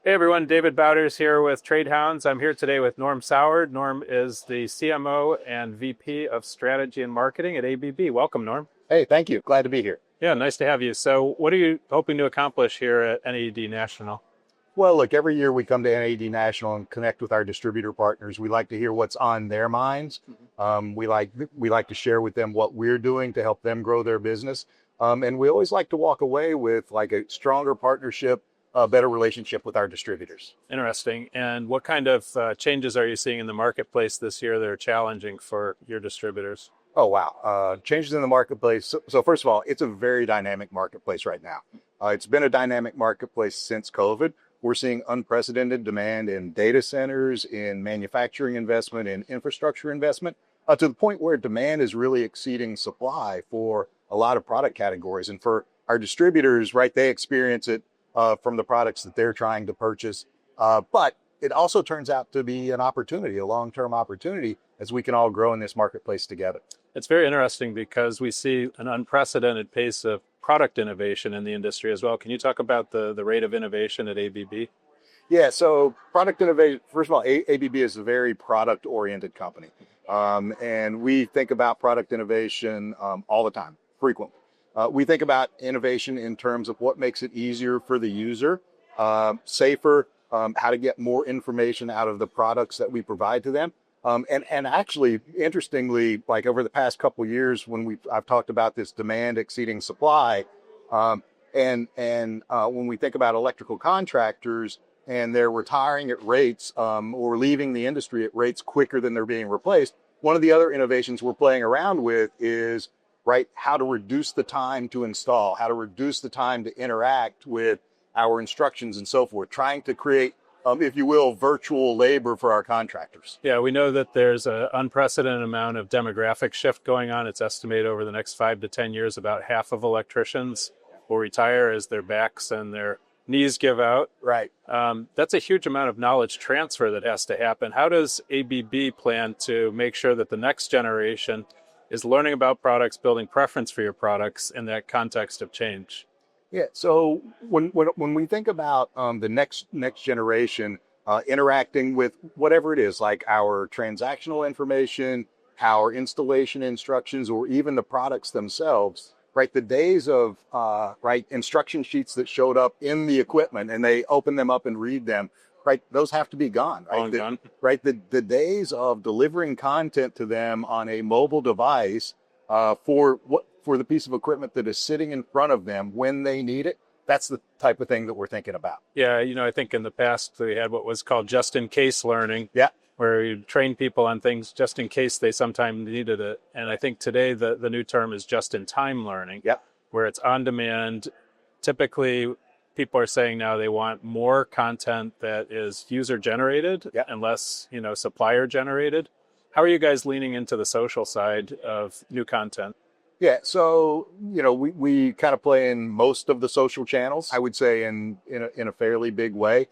Hey everyone, David Bauders here with Trade Hounds. I'm here today with Norm Sowards. Norm is the CMO and VP of Strategy and Marketing at ABB. Welcome, Norm. Hey, thank you. Glad to be here. Yeah, nice to have you. So what are you hoping to accomplish here at NAD National? Well, look, every year we come to NAD National and connect with our distributor partners. We like to hear what's on their minds. We like to share with them what we're doing to help them grow their business. And we always like to walk away with like a stronger partnership, a better relationship with our distributors. Interesting. And what kind of changes are you seeing in the marketplace this year that are challenging for your distributors? Oh, wow. Changes in the marketplace. So first of all, it's a very dynamic marketplace right now. It's been a dynamic marketplace since COVID. We're seeing unprecedented demand in data centers, in manufacturing investment, in infrastructure investment, to the point where demand is really exceeding supply for a lot of product categories. And for our distributors, right, they experience it from the products that they're trying to purchase. But it also turns out to be an opportunity, a long-term opportunity, as we can all grow in this marketplace together. It's very interesting because we see an unprecedented pace of product innovation in the industry as well. Can you talk about the rate of innovation at ABB? Yeah, so product innovation, first of all, ABB is a very product-oriented company. And we think about product innovation all the time, frequently. We think about innovation in terms of what makes it easier for the user, safer, how to get more information out of the products that we provide to them. And actually, interestingly, like over the past couple of years, when I've talked about this demand exceeding supply, and when we think about electrical contractors and they're retiring at rates or leaving the industry at rates quicker than they're being replaced, one of the other innovations we're playing around with is how to reduce the time to install, how to reduce the time to interact with our instructions and so forth, trying to create if you will, virtual labor for our contractors. Yeah, we know that there's an unprecedented amount of demographic shift going on. It's estimated over the next 5 to 10 years, about half of electricians will retire as their backs and their knees give out. Right. That's a huge amount of knowledge transfer that has to happen. How does ABB plan to make sure that the next generation is learning about products, building preference for your products in that context of change? Yeah, so when we think about the next generation interacting with whatever it is, like our transactional information, our installation instructions, or even the products themselves, right? The days of instruction sheets that showed up in the equipment and they open them up and read them, right? Those have to be gone, right? Long gone. Right. The days of delivering content to them on a mobile device for the piece of equipment that is sitting in front of them when they need it, that's the type of thing that we're thinking about. Yeah, I think in the past we had what was called just-in-case learning. Yeah. Where you train people on things just in case they sometime needed it. And I think today the new term is just-in-time learning. Yeah. Where it's on demand. Typically, people are saying now they want more content that is user-generated and less, supplier-generated. How are you guys leaning into the social side of new content? Yeah, so we kind of play in most of the social channels, I would say in a fairly big way.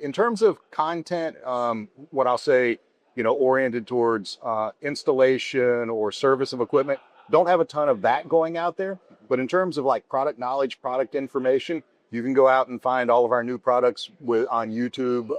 In terms of content, what I'll say, oriented towards installation or service of equipment, don't have a ton of that going out there. But in terms of like product knowledge, product information, you can go out and find all of our new products on YouTube,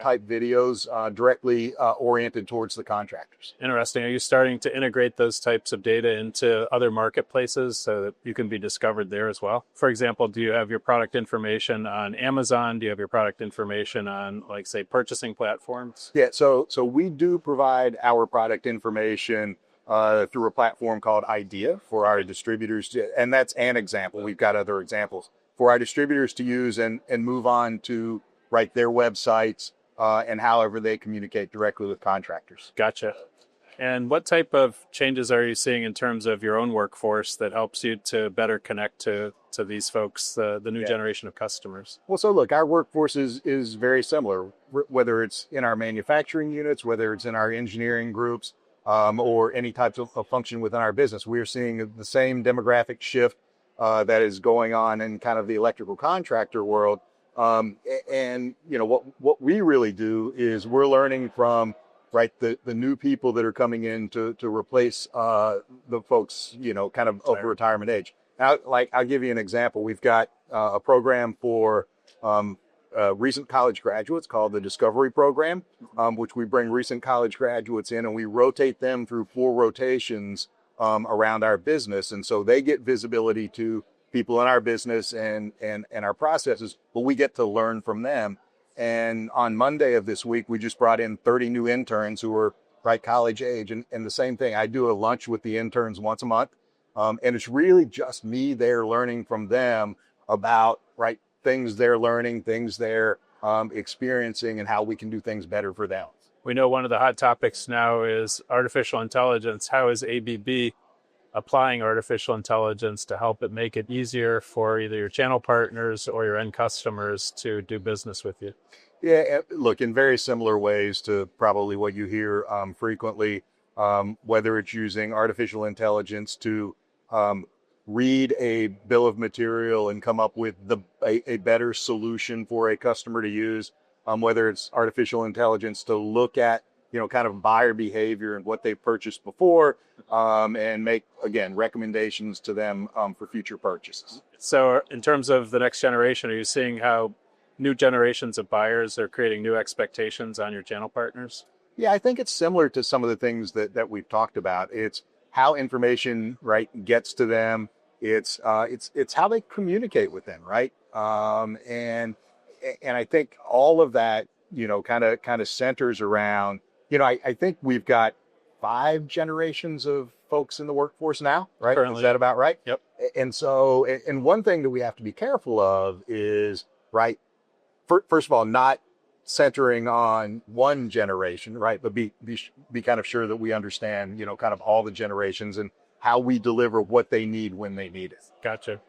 type videos directly oriented towards the contractors. Interesting. Are you starting to integrate those types of data into other marketplaces so that you can be discovered there as well? For example, do you have your product information on Amazon? Do you have your product information on, like, say, purchasing platforms? Yeah, so we do provide our product information through a platform called Idea for our distributors, and that's an example. We've got other examples for our distributors to use and move on to their websites and however they communicate directly with contractors. Gotcha. And what type of changes are you seeing in terms of your own workforce that helps you to better connect to these folks, the new generation of customers? Well, so look, our workforce is very similar, whether it's in our manufacturing units, whether it's in our engineering groups, or any types of function within our business. We're seeing the same demographic shift that is going on in kind of the electrical contractor world. And what we really do is we're learning from the new people that are coming in to replace the folks kind of over retirement age. I'll give you an example. We've got a program for recent college graduates called the Discovery Program, which we bring recent college graduates in and we rotate them through 4 rotations around our business. And so they get visibility to people in our business and our processes, but we get to learn from them. And on Monday of this week, we just brought in 30 new interns who are right college age. And the same thing, I do a lunch with the interns once a month. And it's really just me there learning from them about things they're learning, things they're experiencing, and how we can do things better for them. We know one of the hot topics now is artificial intelligence. How is ABB applying artificial intelligence to help it make it easier for either your channel partners or your end customers to do business with you? Yeah, look, in very similar ways to probably what you hear frequently, whether it's using artificial intelligence to read a bill of material and come up with a better solution for a customer to use, whether it's artificial intelligence to look at, kind of buyer behavior and what they've purchased before, and make, again, recommendations to them for future purchases. So in terms of the next generation, are you seeing how new generations of buyers are creating new expectations on your channel partners? Yeah, I think it's similar to some of the things that we've talked about. It's how information gets to them. It's how they communicate with them, right? And I think all of that, kind of centers around, I think we've got 5 generations of folks in the workforce now, right? Currently. Is that about right? Yep. And so, and one thing that we have to be careful of is, first of all, not centering on one generation, right? But be kind of sure that we understand, kind of all the generations and how we deliver what they need when they need it. Gotcha.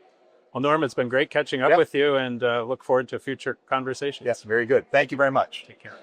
Well, Norm, it's been great catching up with you, and look forward to future conversations. Yes, very good. Thank you very much. Take care.